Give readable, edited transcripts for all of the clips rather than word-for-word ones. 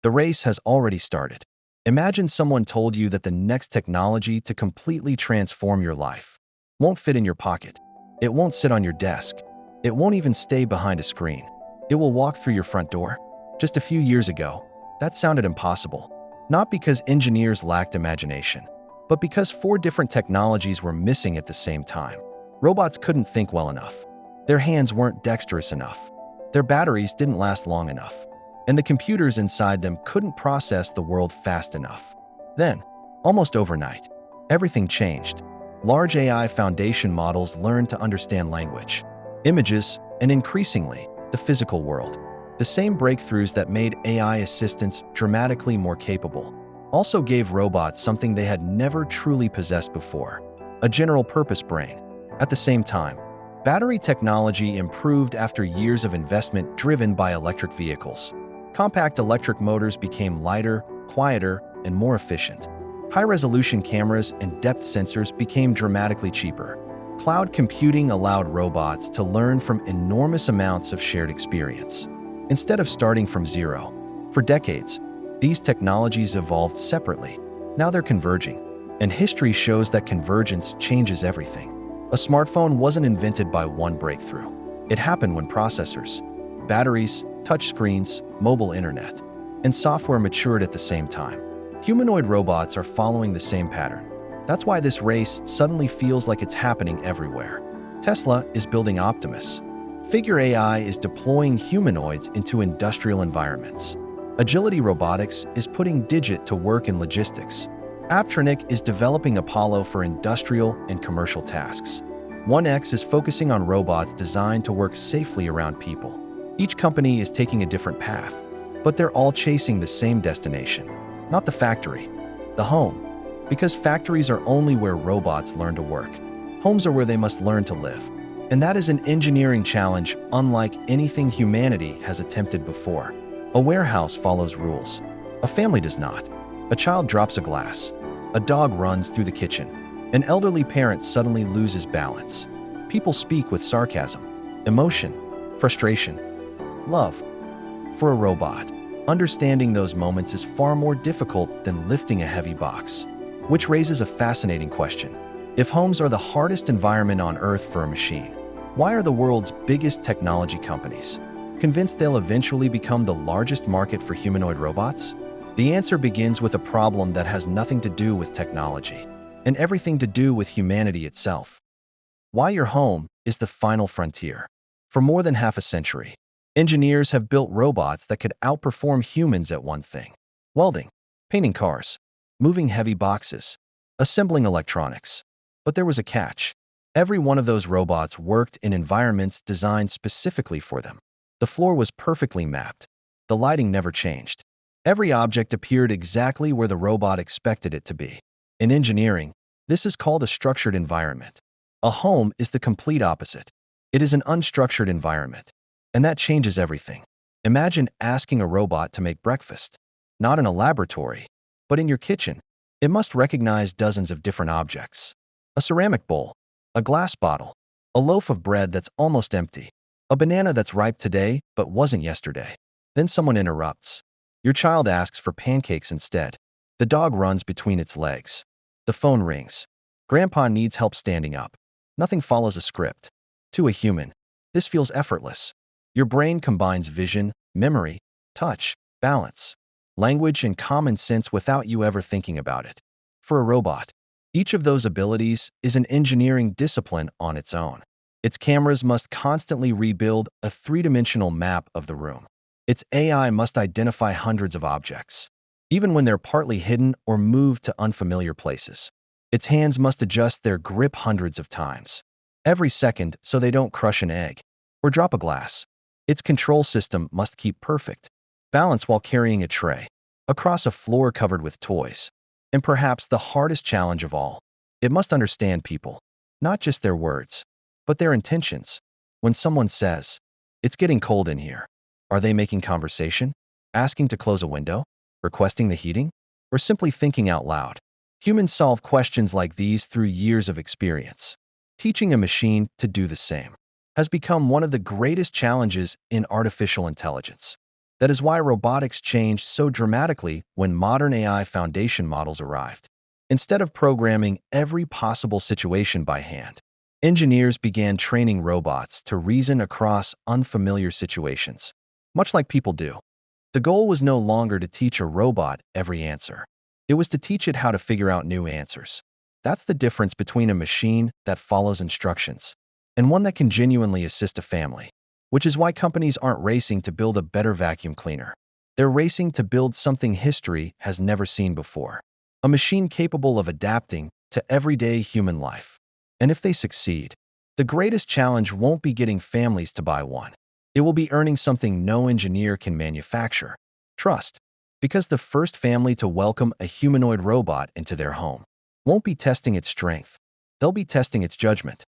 The race has already started. Imagine someone told you that the next technology to completely transform your life won't fit in your pocket. It won't sit on your desk. It won't even stay behind a screen. It will walk through your front door. Just a few years ago, that sounded impossible. Not because engineers lacked imagination, but because four different technologies were missing at the same time. Robots couldn't think well enough. Their hands weren't dexterous enough. Their batteries didn't last long enough. And the computers inside them couldn't process the world fast enough. Then, almost overnight, everything changed. Large AI foundation models learned to understand language, images, and increasingly, the physical world. The same breakthroughs that made AI assistants dramatically more capable also gave robots something they had never truly possessed before: a general-purpose brain. At the same time, battery technology improved after years of investment driven by electric vehicles. Compact electric motors became lighter, quieter, and more efficient. High-resolution cameras and depth sensors became dramatically cheaper. Cloud computing allowed robots to learn from enormous amounts of shared experience, instead of starting from zero. For decades, these technologies evolved separately. Now they're converging, and history shows that convergence changes everything. A smartphone wasn't invented by one breakthrough. It happened when processors, batteries, touchscreens, mobile internet, and software matured at the same time. Humanoid robots are following the same pattern. That's why this race suddenly feels like it's happening everywhere. Tesla is building Optimus. Figure AI is deploying humanoids into industrial environments. Agility Robotics is putting Digit to work in logistics. Aptronic is developing Apollo for industrial and commercial tasks. 1X is focusing on robots designed to work safely around people. Each company is taking a different path, but they're all chasing the same destination. Not the factory, the home. Because factories are only where robots learn to work. Homes are where they must learn to live. And that is an engineering challenge unlike anything humanity has attempted before. A warehouse follows rules. A family does not. A child drops a glass. A dog runs through the kitchen. An elderly parent suddenly loses balance. People speak with sarcasm, emotion, frustration, love. For a robot, understanding those moments is far more difficult than lifting a heavy box. Which raises a fascinating question. If homes are the hardest environment on Earth for a machine, why are the world's biggest technology companies convinced they'll eventually become the largest market for humanoid robots? The answer begins with a problem that has nothing to do with technology and everything to do with humanity itself. Why your home is the final frontier. For more than half a century, engineers have built robots that could outperform humans at one thing: welding, painting cars, moving heavy boxes, assembling electronics. But there was a catch. Every one of those robots worked in environments designed specifically for them. The floor was perfectly mapped. The lighting never changed. Every object appeared exactly where the robot expected it to be. In engineering, this is called a structured environment. A home is the complete opposite. It is an unstructured environment. And that changes everything. Imagine asking a robot to make breakfast. Not in a laboratory, but in your kitchen. It must recognize dozens of different objects. A ceramic bowl, a glass bottle, a loaf of bread that's almost empty, a banana that's ripe today but wasn't yesterday. Then someone interrupts. Your child asks for pancakes instead. The dog runs between its legs. The phone rings. Grandpa needs help standing up. Nothing follows a script. To a human, this feels effortless. Your brain combines vision, memory, touch, balance, language, and common sense without you ever thinking about it. For a robot, each of those abilities is an engineering discipline on its own. Its cameras must constantly rebuild a three-dimensional map of the room. Its AI must identify hundreds of objects, even when they're partly hidden or moved to unfamiliar places. Its hands must adjust their grip hundreds of times, every second, so they don't crush an egg or drop a glass. Its control system must keep perfect balance while carrying a tray across a floor covered with toys. And perhaps the hardest challenge of all, it must understand people, not just their words, but their intentions. When someone says, "It's getting cold in here," are they making conversation, asking to close a window, requesting the heating, or simply thinking out loud? Humans solve questions like these through years of experience. Teaching a machine to do the same has become one of the greatest challenges in artificial intelligence. That is why robotics changed so dramatically when modern AI foundation models arrived. Instead of programming every possible situation by hand, engineers began training robots to reason across unfamiliar situations, much like people do. The goal was no longer to teach a robot every answer. It was to teach it how to figure out new answers. That's the difference between a machine that follows instructions and one that can genuinely assist a family, which is why companies aren't racing to build a better vacuum cleaner. They're racing to build something history has never seen before, a machine capable of adapting to everyday human life. And if they succeed, the greatest challenge won't be getting families to buy one. It will be earning something no engineer can manufacture: trust. Because the first family to welcome a humanoid robot into their home won't be testing its strength, they'll be testing its judgment.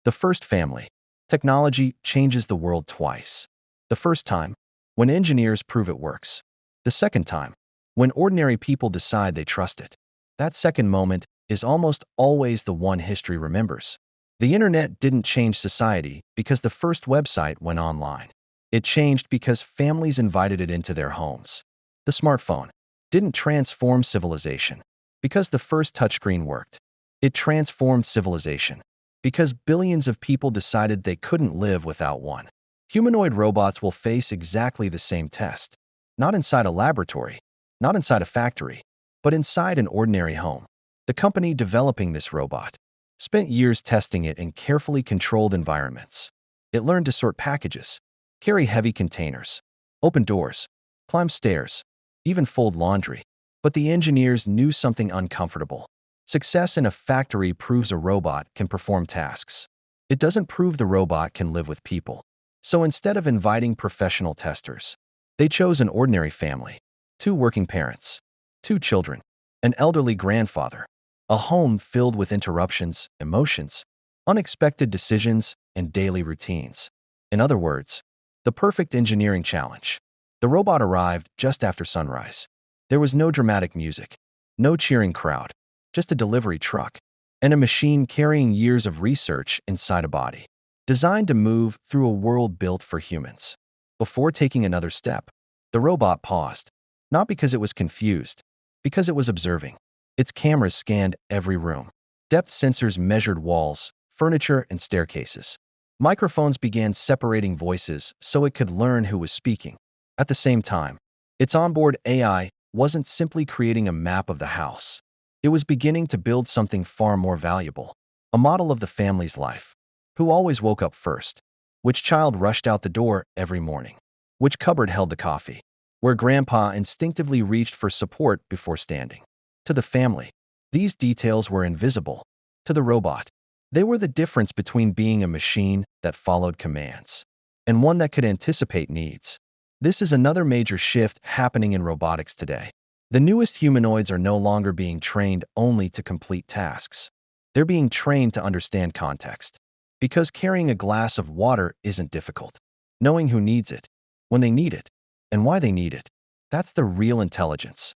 The first family. Technology changes the world twice. The first time, when engineers prove it works. The second time, when ordinary people decide they trust it. That second moment is almost always the one history remembers. The internet didn't change society because the first website went online. It changed because families invited it into their homes. The smartphone didn't transform civilization because the first touchscreen worked. It transformed civilization because billions of people decided they couldn't live without one. Humanoid robots will face exactly the same test. Not inside a laboratory, not inside a factory, but inside an ordinary home. The company developing this robot spent years testing it in carefully controlled environments. It learned to sort packages, carry heavy containers, open doors, climb stairs, even fold laundry. But the engineers knew something uncomfortable. Success in a factory proves a robot can perform tasks. It doesn't prove the robot can live with people. So instead of inviting professional testers, they chose an ordinary family: 2 working parents, 2 children, an elderly grandfather, a home filled with interruptions, emotions, unexpected decisions, and daily routines. In other words, the perfect engineering challenge. The robot arrived just after sunrise. There was no dramatic music, no cheering crowd, just a delivery truck and a machine carrying years of research inside a body, designed to move through a world built for humans. Before taking another step, the robot paused, not because it was confused, because it was observing. Its cameras scanned every room. Depth sensors measured walls, furniture, and staircases. Microphones began separating voices so it could learn who was speaking. At the same time, its onboard AI wasn't simply creating a map of the house. It was beginning to build something far more valuable: a model of the family's life. Who always woke up first? Which child rushed out the door every morning? Which cupboard held the coffee? Where grandpa instinctively reached for support before standing? To the family, these details were invisible. To the robot, they were the difference between being a machine that followed commands and one that could anticipate needs. This is another major shift happening in robotics today. The newest humanoids are no longer being trained only to complete tasks. They're being trained to understand context. Because carrying a glass of water isn't difficult. Knowing who needs it, when they need it, and why they need it, that's the real intelligence.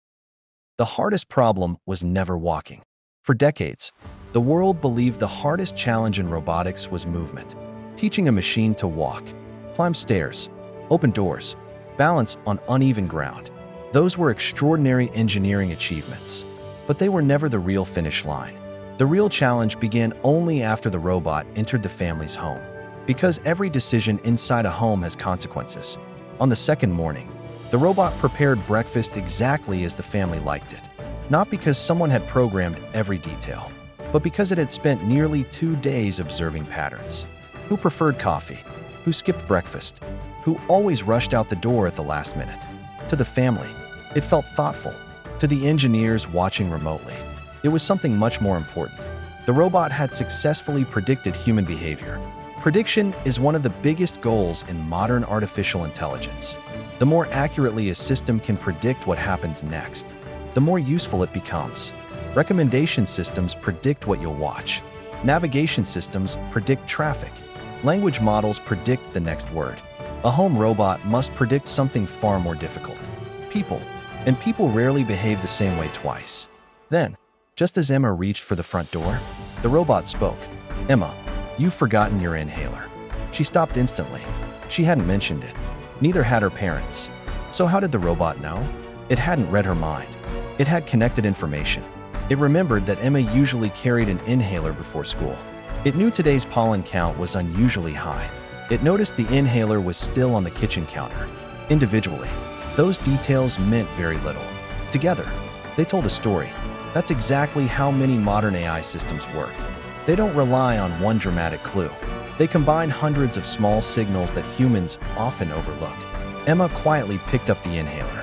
The hardest problem was never walking. For decades, the world believed the hardest challenge in robotics was movement. Teaching a machine to walk, climb stairs, open doors, balance on uneven ground. Those were extraordinary engineering achievements, but they were never the real finish line. The real challenge began only after the robot entered the family's home. Because every decision inside a home has consequences. On the second morning, the robot prepared breakfast exactly as the family liked it. Not because someone had programmed every detail, but because it had spent nearly 2 days observing patterns. Who preferred coffee? Who skipped breakfast? Who always rushed out the door at the last minute? To the family, it felt thoughtful. To the engineers watching remotely, it was something much more important. The robot had successfully predicted human behavior. Prediction is one of the biggest goals in modern artificial intelligence. The more accurately a system can predict what happens next, the more useful it becomes. Recommendation systems predict what you'll watch. Navigation systems predict traffic. Language models predict the next word. A home robot must predict something far more difficult: people. And people rarely behave the same way twice. Then, just as Emma reached for the front door, the robot spoke. "Emma, you've forgotten your inhaler." She stopped instantly. She hadn't mentioned it. Neither had her parents. So how did the robot know? It hadn't read her mind. It had connected information. It remembered that Emma usually carried an inhaler before school. It knew today's pollen count was unusually high. It noticed the inhaler was still on the kitchen counter. Individually, those details meant very little. Together, they told a story. That's exactly how many modern AI systems work. They don't rely on one dramatic clue. They combine hundreds of small signals that humans often overlook. Emma quietly picked up the inhaler.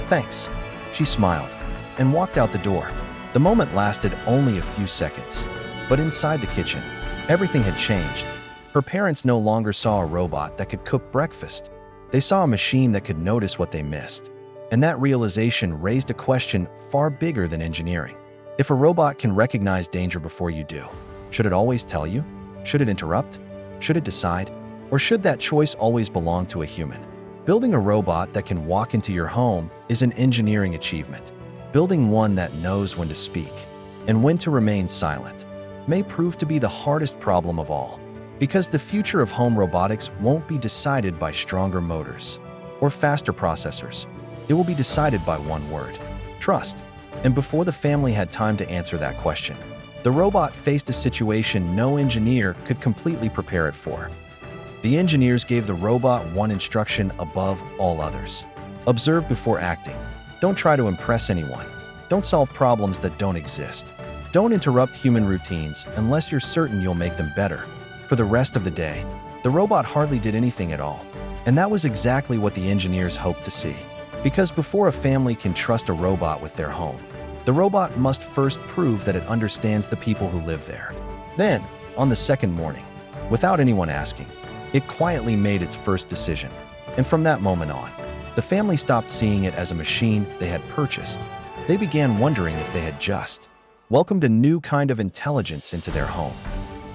"Thanks," she smiled, and walked out the door. The moment lasted only a few seconds. But inside the kitchen, everything had changed. Her parents no longer saw a robot that could cook breakfast. They saw a machine that could notice what they missed. And that realization raised a question far bigger than engineering. If a robot can recognize danger before you do, should it always tell you? Should it interrupt? Should it decide? Or should that choice always belong to a human? Building a robot that can walk into your home is an engineering achievement. Building one that knows when to speak and when to remain silent may prove to be the hardest problem of all. Because the future of home robotics won't be decided by stronger motors or faster processors. It will be decided by one word: trust. And before the family had time to answer that question, the robot faced a situation no engineer could completely prepare it for. The engineers gave the robot one instruction above all others: observe before acting. Don't try to impress anyone. Don't solve problems that don't exist. Don't interrupt human routines unless you're certain you'll make them better. For the rest of the day, the robot hardly did anything at all. And that was exactly what the engineers hoped to see. Because before a family can trust a robot with their home, the robot must first prove that it understands the people who live there. Then, on the second morning, without anyone asking, it quietly made its first decision. And from that moment on, the family stopped seeing it as a machine they had purchased. They began wondering if they had just welcomed a new kind of intelligence into their home.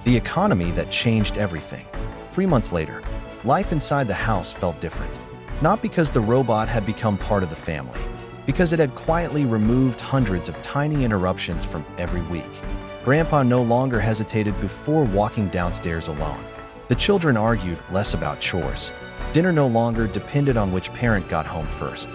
The economy that changed everything. 3 months later, life inside the house felt different. Not because the robot had become part of the family, because it had quietly removed hundreds of tiny interruptions from every week. Grandpa no longer hesitated before walking downstairs alone. The children argued less about chores. Dinner no longer depended on which parent got home first.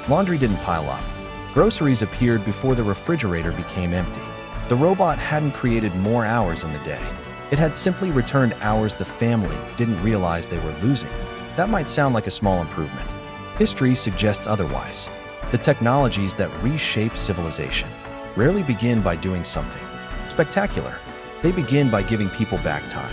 Laundry didn't pile up. Groceries appeared before the refrigerator became empty. The robot hadn't created more hours in the day. It had simply returned hours the family didn't realize they were losing. That might sound like a small improvement. History suggests otherwise. The technologies that reshape civilization rarely begin by doing something spectacular. They begin by giving people back time.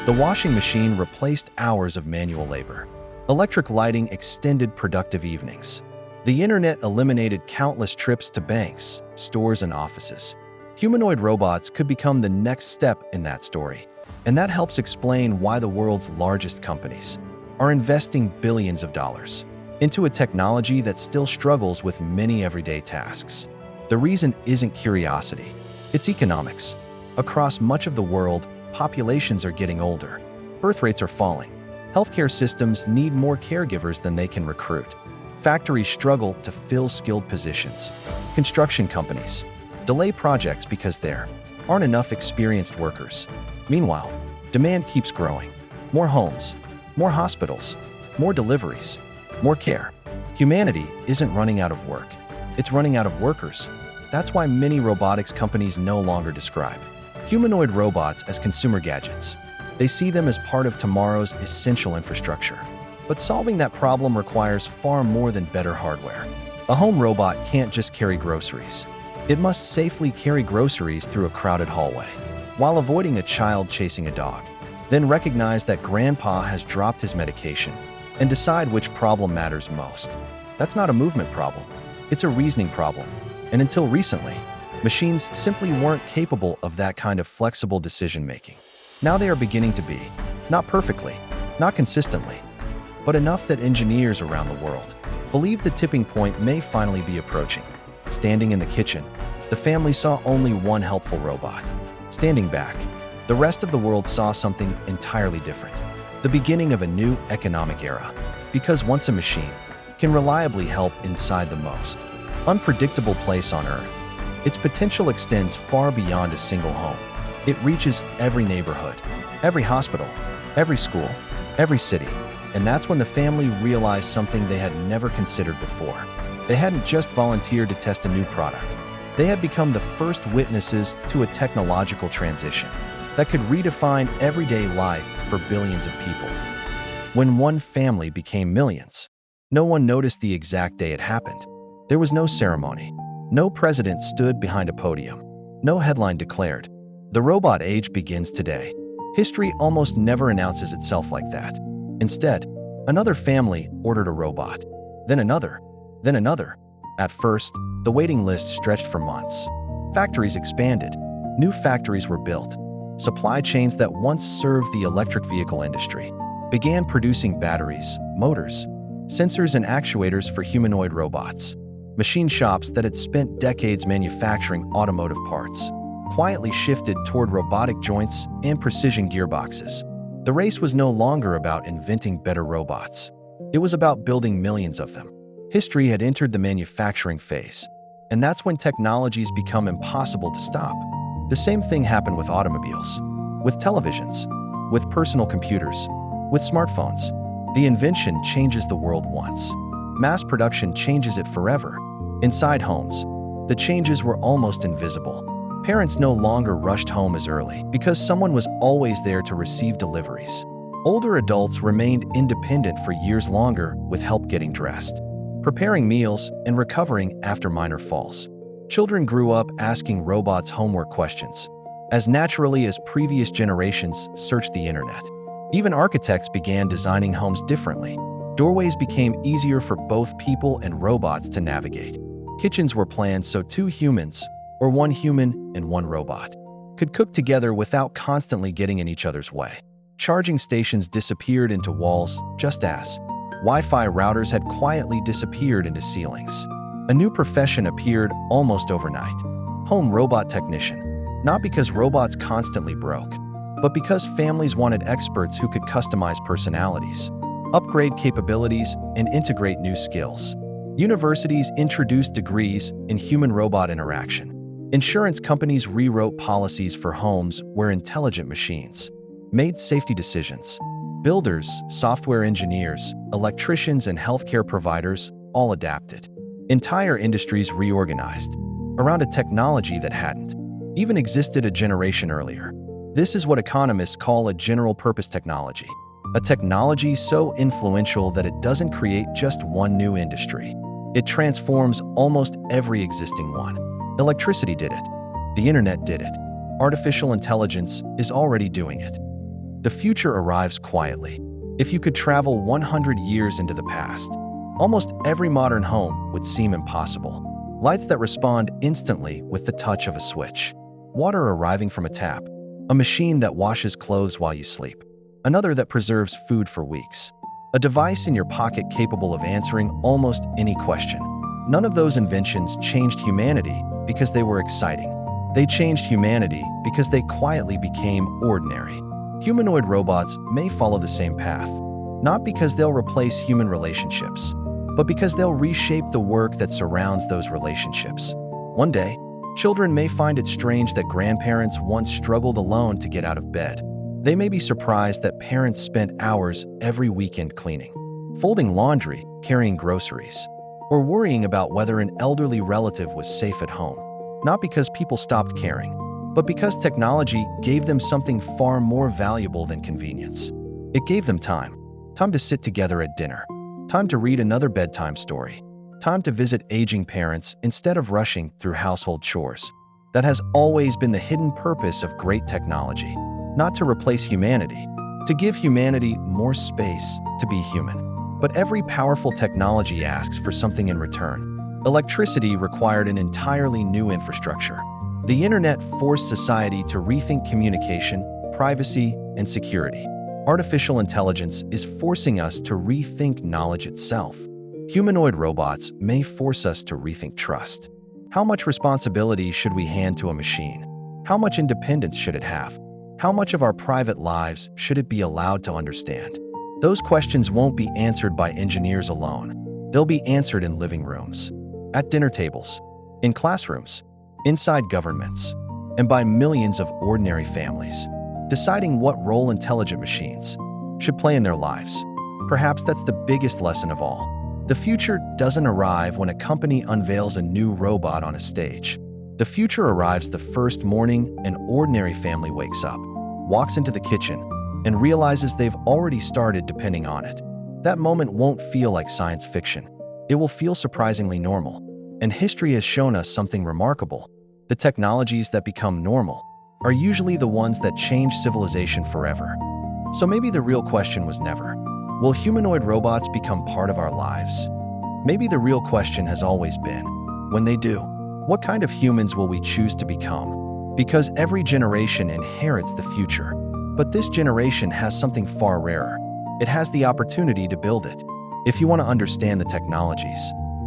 The washing machine replaced hours of manual labor. Electric lighting extended productive evenings. The internet eliminated countless trips to banks, stores, and offices. Humanoid robots could become the next step in that story. And that helps explain why the world's largest companies are investing billions of dollars into a technology that still struggles with many everyday tasks. The reason isn't curiosity, it's economics. Across much of the world, populations are getting older. Birth rates are falling. Healthcare systems need more caregivers than they can recruit. Factories struggle to fill skilled positions. Construction companies delay projects because there aren't enough experienced workers. Meanwhile, demand keeps growing. More homes, more hospitals, more deliveries, more care. Humanity isn't running out of work. It's running out of workers. That's why many robotics companies no longer describe humanoid robots as consumer gadgets. They see them as part of tomorrow's essential infrastructure. But solving that problem requires far more than better hardware. A home robot can't just carry groceries. It must safely carry groceries through a crowded hallway, while avoiding a child chasing a dog. Then recognize that grandpa has dropped his medication, and decide which problem matters most. That's not a movement problem. It's a reasoning problem. And until recently, machines simply weren't capable of that kind of flexible decision-making. Now they are beginning to be. Not perfectly, not consistently, but enough that engineers around the world believe the tipping point may finally be approaching. Standing in the kitchen, the family saw only one helpful robot. Standing back, the rest of the world saw something entirely different. The beginning of a new economic era. Because once a machine can reliably help inside the most unpredictable place on Earth, its potential extends far beyond a single home. It reaches every neighborhood, every hospital, every school, every city, And that's when the family realized something they had never considered before. They hadn't just volunteered to test a new product. They had become the first witnesses to a technological transition that could redefine everyday life for billions of people. When one family became millions, no one noticed the exact day it happened. There was no ceremony. No president stood behind a podium. No headline declared, "The robot age begins today." History almost never announces itself like that. Instead, another family ordered a robot, then another, then another. At first, the waiting list stretched for months. Factories expanded. New factories were built. Supply chains that once served the electric vehicle industry began producing batteries, motors, sensors and actuators for humanoid robots. Machine shops that had spent decades manufacturing automotive parts quietly shifted toward robotic joints and precision gearboxes. The race was no longer about inventing better robots. It was about building millions of them. History had entered the manufacturing phase, and that's when technologies become impossible to stop. The same thing happened with automobiles, with televisions, with personal computers, with smartphones. The invention changes the world once. Mass production changes it forever. Inside homes, the changes were almost invisible. Parents no longer rushed home as early because someone was always there to receive deliveries. Older adults remained independent for years longer with help getting dressed, preparing meals, and recovering after minor falls. Children grew up asking robots homework questions as naturally as previous generations searched the internet. Even architects began designing homes differently. Doorways became easier for both people and robots to navigate. Kitchens were planned so two humans, or one human and one robot, could cook together without constantly getting in each other's way. Charging stations disappeared into walls just as Wi-Fi routers had quietly disappeared into ceilings. A new profession appeared almost overnight: home robot technician. Not because robots constantly broke, but because families wanted experts who could customize personalities, upgrade capabilities, and integrate new skills. Universities introduced degrees in human-robot interaction. Insurance companies rewrote policies for homes where intelligent machines made safety decisions. Builders, software engineers, electricians, and healthcare providers all adapted. Entire industries reorganized around a technology that hadn't even existed a generation earlier. This is what economists call a general-purpose technology, a technology so influential that it doesn't create just one new industry. It transforms almost every existing one. Electricity did it. The internet did it. Artificial intelligence is already doing it. The future arrives quietly. If you could travel 100 years into the past, almost every modern home would seem impossible. Lights that respond instantly with the touch of a switch. Water arriving from a tap. A machine that washes clothes while you sleep. Another that preserves food for weeks. A device in your pocket capable of answering almost any question. None of those inventions changed humanity because they were exciting. They changed humanity because they quietly became ordinary. Humanoid robots may follow the same path, not because they'll replace human relationships, but because they'll reshape the work that surrounds those relationships. One day, children may find it strange that grandparents once struggled alone to get out of bed. They may be surprised that parents spent hours every weekend cleaning, folding laundry, carrying groceries, or worrying about whether an elderly relative was safe at home. Not because people stopped caring, but because technology gave them something far more valuable than convenience. It gave them time. Time to sit together at dinner. Time to read another bedtime story. Time to visit aging parents instead of rushing through household chores. That has always been the hidden purpose of great technology. Not to replace humanity, to give humanity more space to be human. But every powerful technology asks for something in return. Electricity required an entirely new infrastructure. The internet forced society to rethink communication, privacy, and security. Artificial intelligence is forcing us to rethink knowledge itself. Humanoid robots may force us to rethink trust. How much responsibility should we hand to a machine? How much independence should it have? How much of our private lives should it be allowed to understand? Those questions won't be answered by engineers alone. They'll be answered in living rooms, at dinner tables, in classrooms, inside governments, and by millions of ordinary families, deciding what role intelligent machines should play in their lives. Perhaps that's the biggest lesson of all. The future doesn't arrive when a company unveils a new robot on a stage. The future arrives the first morning an ordinary family wakes up, walks into the kitchen, and realizes they've already started depending on it. That moment won't feel like science fiction. It will feel surprisingly normal. And history has shown us something remarkable. The technologies that become normal are usually the ones that change civilization forever. So maybe the real question was never, will humanoid robots become part of our lives? Maybe the real question has always been, when they do, what kind of humans will we choose to become? Because every generation inherits the future, but this generation has something far rarer. It has the opportunity to build it. If you want to understand the technologies,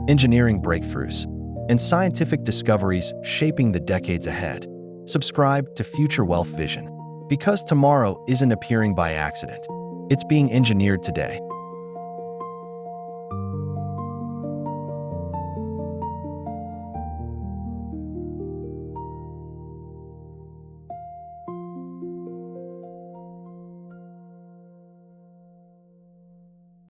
engineering breakthroughs, and scientific discoveries shaping the decades ahead, subscribe to Future Wealth Vision. Because tomorrow isn't appearing by accident. It's being engineered today.